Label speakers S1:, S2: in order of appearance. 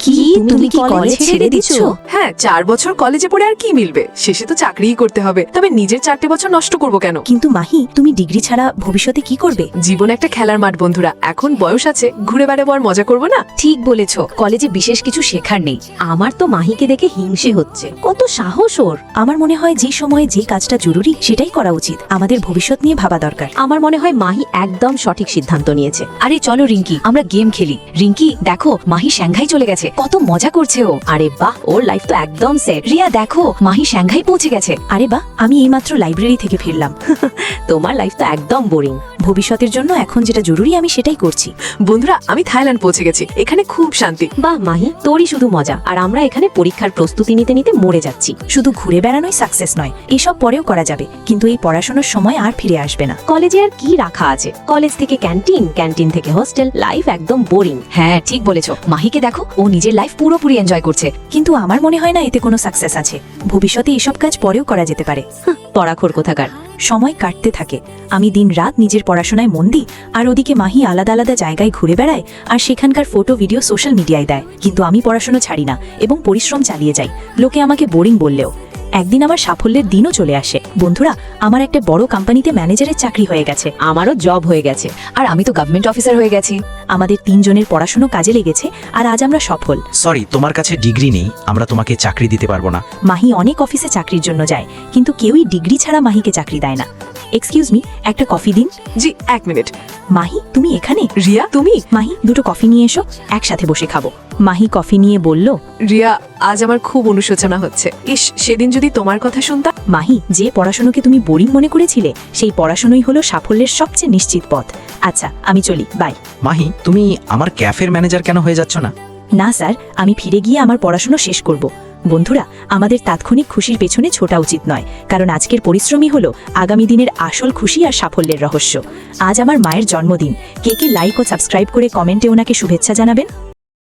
S1: কি তুমি কি কলেজ ছেড়ে দিচ্ছ?
S2: হ্যাঁ, 4 বছর কলেজে পড়ে আর কি মিলবে? শেষে তো চাকরিই করতে হবে। তবে নিজের 4টে বছর নষ্ট করব কেন?
S1: কিন্তু মাহি, তুমি ডিগ্রি ছাড়া ভবিষ্যতে কি করবে?
S2: জীবন একটা খেলার মাঠ বন্ধুরা, এখন বয়স আছে, ঘুরে বেড়াবো আর মজা করব না?
S3: ঠিক বলেছো, কলেজে বিশেষ কিছু শেখার নেই। আমার তো মাহিকে দেখে হিংসে হচ্ছে, কত সাহস ওর।
S1: আমার মনে হয় যে সময়ে যে কাজটা জরুরি সেটাই করা উচিত। আমাদের ভবিষ্যৎ নিয়ে ভাবা দরকার।
S3: আমার মনে হয় মাহি একদম সঠিক সিদ্ধান্ত নিয়েছে। আরে চলো রিঙ্কি, আমরা গেম খেলি। রিঙ্কি দেখো, মাহি সাংঘাই চলে গেছে, কত মজা করছে ও। আরে বাহ, ওর লাইফ তো একদম সেট। রিয়া দেখো, মাহি সাংঘাই পৌঁছে গেছে।
S1: আরে বাহ, আমি এইমাত্র লাইব্রেরি থেকে ফিরলাম।
S3: তোমার লাইফ তো একদম বোরিং।
S1: ভবিষ্যতের জন্য এখন যেটা জরুরি আমি সেটাই করছি।
S2: বন্ধুরা, আমি থাইল্যান্ড পৌঁছে গেছি, এখানে খুব শান্তি।
S3: বাহ মাহি, তোরই শুধু মজা, আর আমরা এখানে পরীক্ষার প্রস্তুতি নিতে নিতে মরে যাচ্ছি।
S1: শুধু ঘুরে বেড়ানোই সাকসেস নয়, এসব পরেও করা যাবে, কিন্তু এই পড়াশোনার সময় আর ফিরে আসবে না।
S3: কলেজে আর কি রাখা আছে? কলেজ থেকে ক্যান্টিন, ক্যান্টিন থেকে হোস্টেল, লাইফ একদম বোরিং। হ্যাঁ ঠিক বলেছো, মাহিকে দেখো, ও নিজের লাইফ পুরোপুরি এনজয় করছে।
S1: কিন্তু আমার মনে হয় না এতে কোনো সাকসেস আছে। ভবিষ্যতে এসব কাজ পরেও করা যেতে পারে।
S3: পড়াখোর কোথাকার।
S1: সময় কাটতে থাকে, আমি দিন রাত নিজের পড়াশোনায় মন দিই, আর ওদিকে মাহি আলাদা আলাদা জায়গায় ঘুরে বেড়ায় আর সেখানকার ফটো ভিডিও সোশ্যাল মিডিয়ায় দেয়। কিন্তু আমি পড়াশোনা ছাড়ি না এবং পরিশ্রম চালিয়ে যাই। লোকে আমাকে বোরিং বললেও একদিন আমার সাফল্যের দিনও চলে আসে। বন্ধুরা, আমার একটা বড় কোম্পানিতে ম্যানেজারের চাকরি হয়ে গেছে।
S3: আমারও জব হয়ে গেছে, আর আমি তো গভর্নমেন্ট অফিসার হয়ে গেছি।
S1: আমাদের 3 জনের পড়াশোনা কাজে লেগেছে, আর আজ আমরা সফল।
S4: সরি, তোমার কাছে ডিগ্রি নেই, আমরা তোমাকে চাকরি দিতে পারবো না।
S1: মাহি অনেক অফিসে চাকরির জন্য যায়, কিন্তু কেউই ডিগ্রি ছাড়া মাহিকে চাকরি দেয় না। এক্সকিউজ মি, একটা কফি দিন।
S2: জি, 1 মিনিট।
S1: মাহি, তুমি এখানে?
S2: রিয়া, তুমি?
S1: মাহি, 2টো কফি নিয়ে এসো, একসাথে বসে খাবো। মাহি কফি নিয়ে বলল,
S2: রিয়া, আজ আমার খুব অনুশোচনা হচ্ছে। ইস, সেদিন যদি তোমার কথা শুনতাম।
S1: মাহি, যে পড়াশোনাকে তুমি বোরিং মনে করেছিলে, সেই পড়াশোনাই হলো সাফল্যের সবচেয়ে নিশ্চিত পথ। আচ্ছা, আমি চলি, বাই।
S4: মাহি, তুমি আমার ক্যাফের ম্যানেজার কেন হয়ে যাচ্ছ না?
S1: না স্যার, আমি ফিরে গিয়ে আমার পড়াশোনা শেষ করব। বন্ধুরা, আমাদের তাৎক্ষণিক খুশির পেছনে ছোটা উচিত নয়, কারণ আজকের পরিশ্রমই হলো আগামী দিনের আসল খুশি আর সাফল্যের রহস্য। আজ আমার মায়ের জন্মদিন। কে কে লাইক ও সাবস্ক্রাইব করে কমেন্টে ওনাকে শুভেচ্ছা জানাবেন?